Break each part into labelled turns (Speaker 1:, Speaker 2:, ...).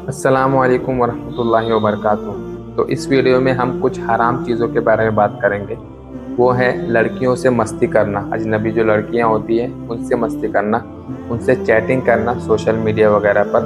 Speaker 1: अस्सलामु अलैकुम वरहमतुल्लाहि वबरकातुहू। तो इस वीडियो में हम कुछ हराम चीज़ों के बारे में बात करेंगे। वो है लड़कियों से मस्ती करना, अजनबी जो लड़कियां होती हैं उनसे मस्ती करना, उनसे चैटिंग करना सोशल मीडिया वगैरह पर,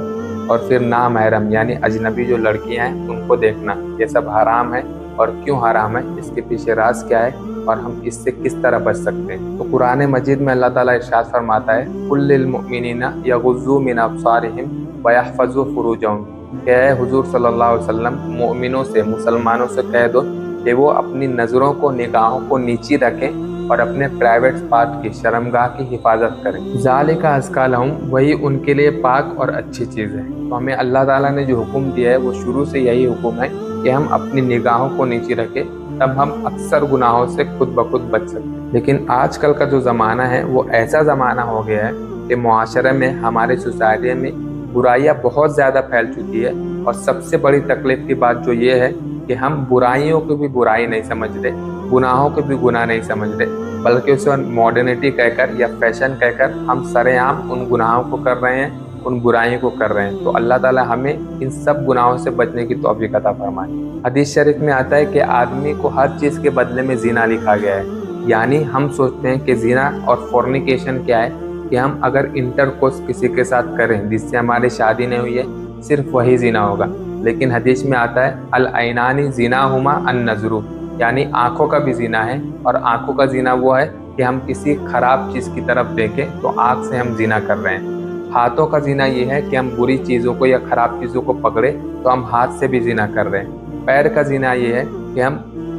Speaker 1: और फिर नामहरम यानी अजनबी जो लड़कियां हैं उनको देखना। ये सब हराम है, और क्यों हराम है, इसके पीछे राज क्या है, और हम इससे किस तरह बच सकते हैं। तो कुरान मजीद में अल्लाह ताला इरशाद फरमाता है, कुल लिल मुमिनीना यगुज़्ज़ू मिन अब्सारिहिम व यहफ़ज़ू फुरूजहुम। क्या है हुजूर सल्लल्लाहु अलैहि वसल्लम, मोमिनों से, मुसलमानों से कह दो कि वो अपनी नज़रों को, निगाहों को नीची रखें और अपने प्राइवेट पार्ट की, शर्मगाह की हिफाजत करें। ज़ालिका अज़का लहुम, वही उनके लिए पाक और अच्छी चीज़ है। तो हमें अल्लाह ताला ने जो हुक्म दिया है वो शुरू से यही हुक्म है कि हम अपनी निगाहों को नीची रखें, तब हम अक्सर गुनाहों से खुद ब खुद बच सकते हैं। लेकिन आजकल का जो ज़माना है वो ऐसा ज़माना हो गया है कि मुआशरे में, हमारे सोसाइटी में बुराइयाँ बहुत ज़्यादा फैल चुकी है। और सबसे बड़ी तकलीफ की बात जो ये है कि हम बुराइयों को भी बुराई नहीं समझ रहे, गुनाहों को भी गुनाह नहीं समझ रहे, बल्कि उसे मॉडर्निटी कहकर या फैशन कहकर हम सरेआम उन गुनाहों को कर रहे हैं, उन बुराइयों को कर रहे हैं। तो अल्लाह ताला हमें इन सब गुनाहों से बचने की तौफीक अता फरमाए। हदीस शरीफ में आता है कि आदमी को हर चीज़ के बदले में ज़िना लिखा गया है। यानी हम सोचते हैं कि ज़िना और फोर्निकेशन क्या है, कि हम अगर इंटरकोर्स किसी के साथ करें जिससे हमारी शादी नहीं हुई है, सिर्फ वही ज़िना होगा। लेकिन हदीस में आता है, अल ऐनानी ज़िनाहुमा अन नज़रू, यानी आँखों का भी ज़िना है। और आँखों का ज़िना वो है कि हम किसी ख़राब चीज़ की तरफ देखें तो आँख से हम ज़िना कर रहे हैं। हाथों का ज़िना ये है कि हम बुरी चीज़ों को या ख़राब चीज़ों को पकड़े तो हम हाथ से भी ज़िना कर रहे हैं। पैर का ज़िना ये है कि हम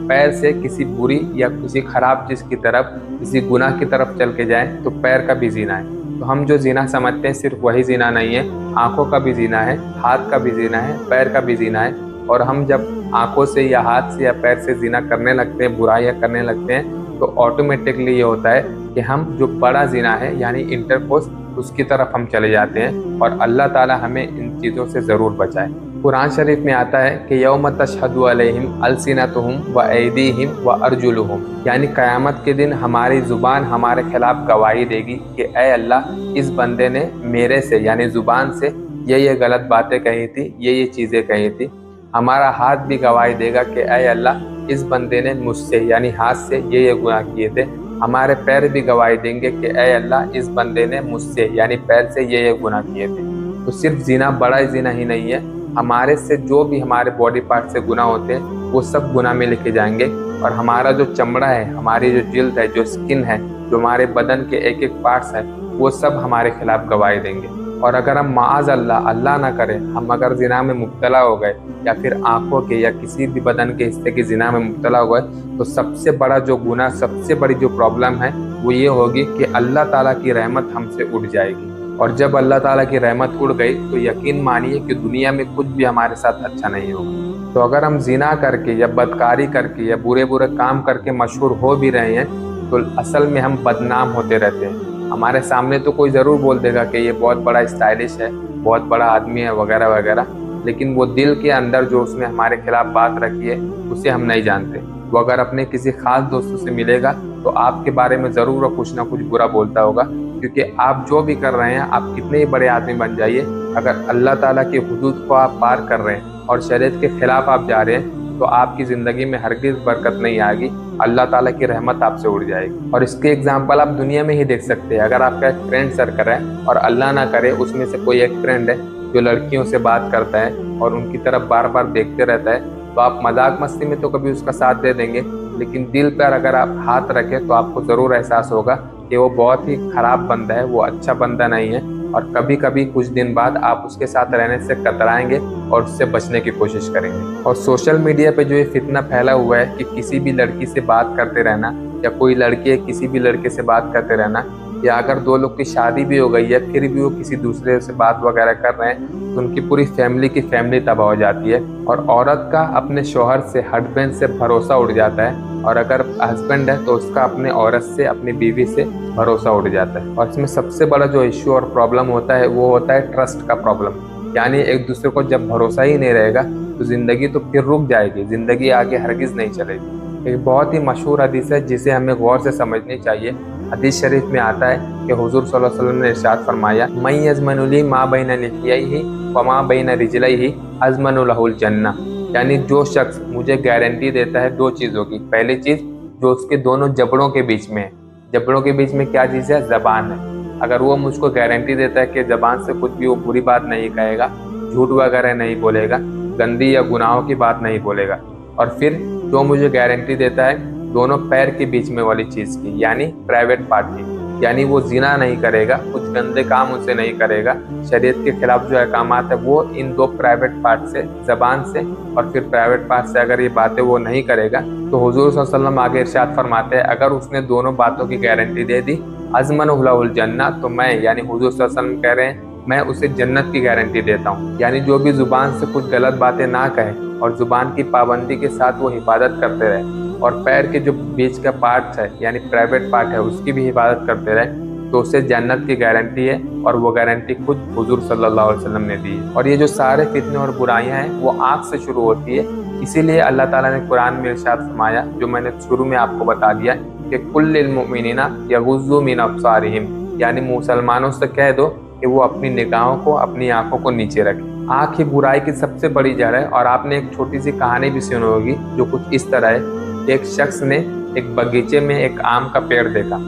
Speaker 1: पैर से किसी बुरी या किसी ख़राब चीज़ की तरफ, किसी गुनाह की तरफ चल के जाएं तो पैर का भी ज़िना है। तो हम जो ज़िना समझते हैं सिर्फ वही ज़िना नहीं है, आँखों का भी ज़िना है, हाथ का भी ज़िना है, पैर का भी ज़िना है। और हम जब आँखों से या हाथ से या पैर से ज़िना करने लगते हैं, बुराइयाँ करने लगते हैं, तो ऑटोमेटिकली ये होता है कि हम जो बड़ा ज़िना है यानी इंटरकोर्स, उसकी तरफ हम चले जाते हैं। और अल्लाह ताला हमें इन चीज़ों से ज़रूर बचाए। कुरान शरीफ में आता है कि यौम तशहदु अलैहिम अलसिनतुहुम व ऐदीहिम व अर्जुलुहुम, यानी क़यामत के दिन हमारी ज़ुबान हमारे खिलाफ गवाही देगी कि ऐ अल्लाह, इस बंदे ने मेरे से यानी ज़ुबान से ये गलत बातें कही थी, ये चीज़ें कही थी। हमारा हाथ भी गवाही देगा कि ऐ अल्लाह, इस बंदे ने मुझसे यानी हाथ से ये गुनाह किए थे। हमारे पैर भी गवाही देंगे कि ऐ अल्लाह, इस बंदे ने मुझसे यानी पैर से ये गुनाह किए थे। तो सिर्फ ज़िना, बड़ा ज़िना ही नहीं है, हमारे से जो भी हमारे बॉडी पार्ट से गुनाह होते हैं वो सब गुनाह में लिखे जाएंगे। और हमारा जो चमड़ा है, हमारी जो जिल्द है, जो स्किन है, जो हमारे बदन के एक एक पार्ट्स हैं, वो सब हमारे खिलाफ गवाही देंगे। और अगर हम माज़ अल्लाह, अल्लाह ना करे, हम अगर ज़िना में मुब्तला हो गए या फिर आँखों के या किसी भी बदन के हिस्से की ज़िना में मुब्तला हो गए, तो सबसे बड़ा जो गुनाह, सबसे बड़ी जो प्रॉब्लम है वो ये होगी कि अल्लाह ताला की रहमत हमसे उड़ जाएगी। और जब अल्लाह ताला की रहमत उड़ गई तो यकीन मानिए कि दुनिया में कुछ भी हमारे साथ अच्छा नहीं होगा। तो अगर हम ज़िना करके या बदकारी करके या बुरे बुरे काम करके मशहूर हो भी रहे हैं, तो असल में हम बदनाम होते रहते हैं। हमारे सामने तो कोई ज़रूर बोल देगा कि ये बहुत बड़ा स्टाइलिश है, बहुत बड़ा आदमी है वगैरह वगैरह, लेकिन वो दिल के अंदर जो उसने हमारे खिलाफ बात रखी है उसे हम नहीं जानते। वो अगर अपने किसी ख़ास दोस्तों से मिलेगा तो आपके बारे में ज़रूर कुछ ना कुछ बुरा बोलता होगा, क्योंकि आप जो भी कर रहे हैं, आप कितने ही बड़े आदमी बन जाइए, अगर अल्लाह ताला की हुदूद को आप पार कर रहे हैं और शरीयत के खिलाफ आप जा रहे हैं, तो आपकी ज़िंदगी में हरगिज़ बरकत नहीं आएगी, अल्लाह ताला की रहमत आपसे उड़ जाएगी। और इसके एग्जाम्पल आप दुनिया में ही देख सकते हैं। अगर आपका एक फ्रेंड सर्कल है और अल्लाह ना करे उसमें से कोई एक फ्रेंड है जो लड़कियों से बात करता है और उनकी तरफ बार बार देखते रहता है, तो आप मजाक मस्ती में तो कभी उसका साथ दे देंगे, लेकिन दिल पर अगर आप हाथ रखें तो आपको ज़रूर एहसास होगा कि वो बहुत ही ख़राब बंदा है, वो अच्छा बंदा नहीं है। और कभी कभी कुछ दिन बाद आप उसके साथ रहने से कतराएंगे और उससे बचने की कोशिश करेंगे। और सोशल मीडिया पे जो ये फितना फैला हुआ है कि किसी भी लड़की से बात करते रहना, या कोई लड़की है किसी भी लड़के से बात करते रहना, या अगर दो लोग की शादी भी हो गई है फिर भी वो किसी दूसरे से बात वगैरह कर रहे हैं, तो उनकी पूरी फैमिली की फैमिली तबाह हो जाती है। और औरत का अपने शौहर से, हस्बैंड से भरोसा उड़ जाता है, और अगर हस्बैंड है तो उसका अपने औरत से, अपनी बीवी से भरोसा उड़ जाता है। और इसमें सबसे बड़ा जो इश्यू और प्रॉब्लम होता है वो होता है ट्रस्ट का प्रॉब्लम। यानी एक दूसरे को जब भरोसा ही नहीं रहेगा तो ज़िंदगी तो फिर रुक जाएगी, ज़िंदगी आगे हरगिज़ नहीं चलेगी। एक बहुत ही मशहूर हदीस है जिसे हमें गौर से समझनी चाहिए। حدیث شریف میں آتا ہے کہ حضور صلی اللہ علیہ وسلم نے ارشاد فرمایا من یضمن لی ما بین لحییہ وما بین رجلیہ اضمن لہ الجنہ، یعنی جو شخص مجھے گارنٹی دیتا ہے دو چیزوں کی، پہلی چیز جو اس کے دونوں جبڑوں کے بیچ میں ہے، جبڑوں کے بیچ میں کیا چیز ہے؟ زبان ہے، اگر وہ مجھ کو گارنٹی دیتا ہے کہ زبان سے کچھ بھی وہ بری بات نہیں کہے گا، جھوٹ وغیرہ نہیں بولے گا، گندی یا گناہوں کی بات نہیں بولے گا، اور پھر جو مجھے گارنٹی دیتا ہے دونوں پیر کے بیچ میں والی چیز کی، یعنی پرائیویٹ پارٹ کی، یعنی وہ زنا نہیں کرے گا، کچھ گندے کام ان سے نہیں کرے گا، شریعت کے خلاف جو احکامات ہے وہ ان دو پرائیویٹ پارٹ سے، زبان سے اور پھر پرائیویٹ پارٹ سے اگر یہ باتیں وہ نہیں کرے گا تو حضور صلی اللہ علیہ وسلم آگے ارشاد فرماتے ہیں اگر اس نے دونوں باتوں کی گارنٹی دے دی اضمن لہ الجنہ، تو میں یعنی حضور صلی اللہ علیہ وسلم کہہ رہے ہیں میں اسے جنت کی گارنٹی دیتا ہوں، یعنی جو بھی زبان سے کچھ غلط باتیں نہ کہے اور زبان کی پابندی کے ساتھ وہ حفاظت کرتے رہے اور پیر کے جو بیچ کا پارٹ ہے یعنی پرائیویٹ پارٹ ہے اس کی بھی حفاظت کرتے رہے تو اسے جنت کی گارنٹی ہے، اور وہ گارنٹی خود حضور صلی اللہ علیہ وسلم نے دی ہے۔ اور یہ جو سارے فتنے اور برائیاں ہیں وہ آنکھ سے شروع ہوتی ہے، اسی لیے اللہ تعالیٰ نے قرآن میں ارشاد فرمایا جو میں نے شروع میں آپ کو بتا دیا کہ کل للمؤمنین یغضوا من ابصارہم، یعنی مسلمانوں سے کہہ دو کہ وہ اپنی نگاہوں کو، اپنی آنکھوں کو نیچے رکھیں۔ آنکھ ہی برائی کی سب سے بڑی جڑ ہے، اور آپ نے ایک چھوٹی سی کہانی بھی سنی ہوگی جو کچھ اس طرح ہے، ایک شخص نے ایک باغیچے میں ایک آم کا پیڑ دیکھا،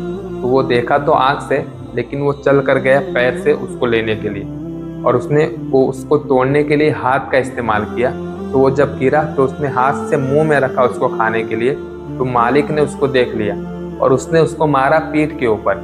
Speaker 1: تو وہ دیکھا تو آنکھ سے، لیکن وہ چل کر گیا پیر سے اس کو لینے کے لیے، اور اس نے اس کو توڑنے کے لیے ہاتھ کا استعمال کیا، تو وہ جب گرا تو اس نے ہاتھ سے منہ میں رکھا اس کو کھانے کے لیے، تو مالک نے اس کو دیکھ لیا اور اس نے اس کو مارا پیٹھ کے اوپر،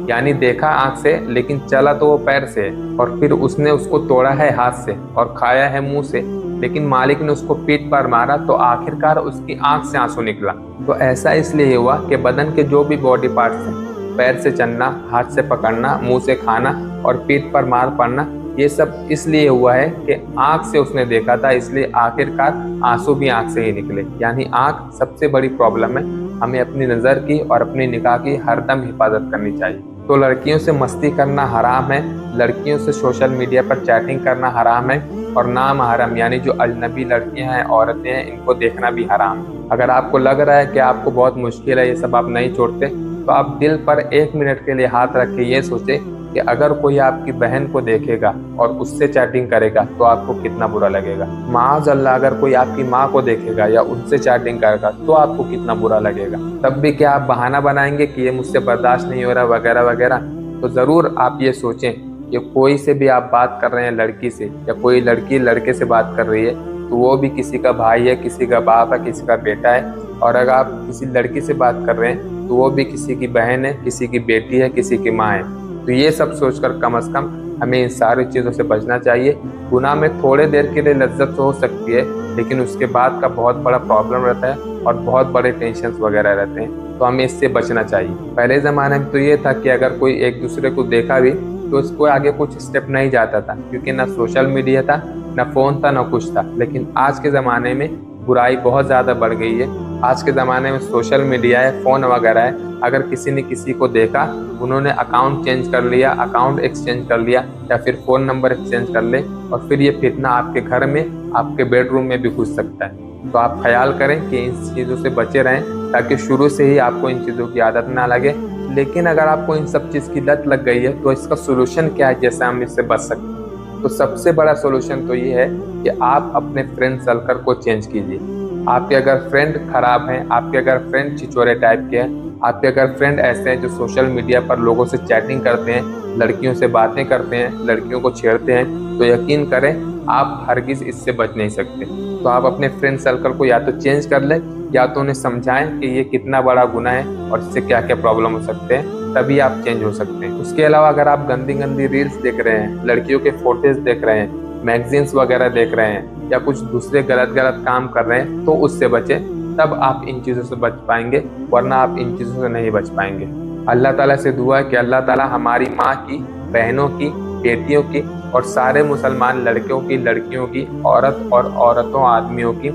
Speaker 1: یعنی دیکھا آنکھ سے لیکن چلا تو وہ پیر سے، اور پھر اس نے اس کو توڑا ہے ہاتھ سے اور کھایا ہے منہ سے، لیکن مالک نے اس کو پیٹھ پر مارا تو آخرکار اس کی آنکھ سے آنسو نکلا۔ تو ایسا اس لیے ہوا کہ بدن کے جو بھی باڈی پارٹس ہیں، پیر سے چلنا، ہاتھ سے پکڑنا، منہ سے کھانا اور پیٹھ پر مار پڑنا، یہ سب اس لیے ہوا ہے کہ آنکھ سے اس نے دیکھا تھا، اس لیے آخرکار آنسو بھی آنکھ سے ہی نکلے، یعنی آنکھ سب سے بڑی پرابلم ہے۔ ہمیں اپنی نظر کی اور اپنی نگاہ کی ہر دم حفاظت کرنی چاہیے۔ تو لڑکیوں سے مستی کرنا حرام ہے، لڑکیوں سے سوشل میڈیا پر چیٹنگ کرنا حرام ہے، اور نامحرم یعنی جو اجنبی لڑکیاں ہیں، عورتیں ہیں، ان کو دیکھنا بھی حرام ہے۔ اگر آپ کو لگ رہا ہے کہ آپ کو بہت مشکل ہے، یہ سب آپ نہیں چھوڑتے، تو آپ دل پر 1 منٹ کے لیے ہاتھ رکھ کے یہ سوچیں کہ اگر کوئی آپ کی بہن کو دیکھے گا اور اس سے چیٹنگ کرے گا تو آپ کو کتنا برا لگے گا۔ معاذ اللہ اگر کوئی آپ کی ماں کو دیکھے گا یا ان سے چیٹنگ کرے گا تو آپ کو کتنا برا لگے گا۔ تب بھی کیا آپ بہانہ بنائیں گے کہ یہ مجھ سے برداشت نہیں ہو رہا وغیرہ وغیرہ؟ تو ضرور آپ یہ سوچیں کہ کوئی سے بھی آپ بات کر رہے ہیں لڑکی سے، یا کوئی لڑکی لڑکے سے بات کر رہی ہے، تو وہ بھی کسی کا بھائی ہے، کسی کا باپ ہے، کسی کا بیٹا ہے، اور اگر آپ کسی لڑکی سے بات کر رہے ہیں تو وہ بھی کسی کی بہن ہے، کسی کی بیٹی ہے، کسی کی ماں ہے۔ تو یہ سب سوچ کر کم از کم ہمیں ان ساری چیزوں سے بچنا چاہیے۔ گناہ میں تھوڑے دیر کے لیے لذت ہو سکتی ہے، لیکن اس کے بعد کا بہت بڑا پرابلم رہتا ہے اور بہت بڑے ٹینشنز وغیرہ رہتے ہیں، تو ہمیں اس سے بچنا چاہیے۔ پہلے زمانے میں تو یہ تھا کہ اگر کوئی ایک دوسرے کو دیکھا بھی تو اس کو آگے کچھ اسٹیپ نہیں جاتا تھا، کیونکہ نہ سوشل میڈیا تھا، نہ فون تھا، نہ کچھ تھا۔ لیکن آج کے زمانے میں برائی بہت زیادہ بڑھ گئی ہے۔ آج کے زمانے میں سوشل میڈیا ہے، فون وغیرہ ہے، اگر کسی نے کسی کو دیکھا، انہوں نے اکاؤنٹ چینج کر لیا، اکاؤنٹ ایکسچینج کر لیا، یا پھر فون نمبر ایکسچینج کر لے، اور پھر یہ فتنہ آپ کے گھر میں، آپ کے بیڈ روم میں بھی گھس سکتا ہے۔ تو آپ خیال کریں کہ ان چیزوں سے بچے رہیں تاکہ شروع سے ہی آپ کو ان چیزوں کی عادت نہ لگے۔ لیکن اگر آپ کو ان سب چیز کی لت لگ گئی ہے تو اس کا سولوشن کیا ہے جیسے ہم اس سے بچ سکتے ہیں؟ تو سب سے بڑا سولوشن تو یہ ہے کہ آپ اپنے فرینڈ سرکل کو چینج کیجیے۔ آپ کے اگر فرینڈ خراب ہیں، آپ کے اگر فرینڈ چھچورے ٹائپ کے ہیں، آپ کے اگر فرینڈ ایسے ہیں جو سوشل میڈیا پر لوگوں سے چیٹنگ کرتے ہیں، لڑکیوں سے باتیں کرتے ہیں، لڑکیوں کو چھیڑتے ہیں، تو یقین کریں آپ ہرگز اس سے بچ نہیں سکتے۔ تو آپ اپنے فرینڈ سرکل کو یا تو چینج کر لیں، یا تو انہیں سمجھائیں کہ یہ کتنا بڑا گناہ ہے اور اس سے کیا کیا پرابلم ہو سکتے ہیں، تبھی آپ چینج ہو سکتے ہیں۔ اس کے علاوہ اگر آپ گندی گندی ریلز دیکھ رہے ہیں، لڑکیوں کے فوٹوز دیکھ رہے ہیں، میگزینس وغیرہ دیکھ رہے ہیں، یا کچھ دوسرے غلط کام کر رہے ہیں، تو اس سے بچیں، تب آپ ان چیزوں سے بچ پائیں گے، ورنہ آپ ان چیزوں سے نہیں بچ پائیں گے۔ اللہ تعالیٰ سے دعا ہے کہ اللہ تعالیٰ ہماری ماں کی، بہنوں کی، بیٹیوں کی اور سارے مسلمان لڑکیوں کی، لڑکیوں کی، عورت اور عورتوں، آدمیوں کی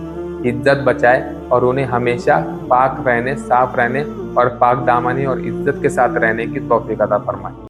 Speaker 1: عزت بچائے، اور انہیں ہمیشہ پاک رہنے، صاف رہنے اور پاک دامنی اور عزت کے ساتھ رہنے کی توفیق عطا فرمائے۔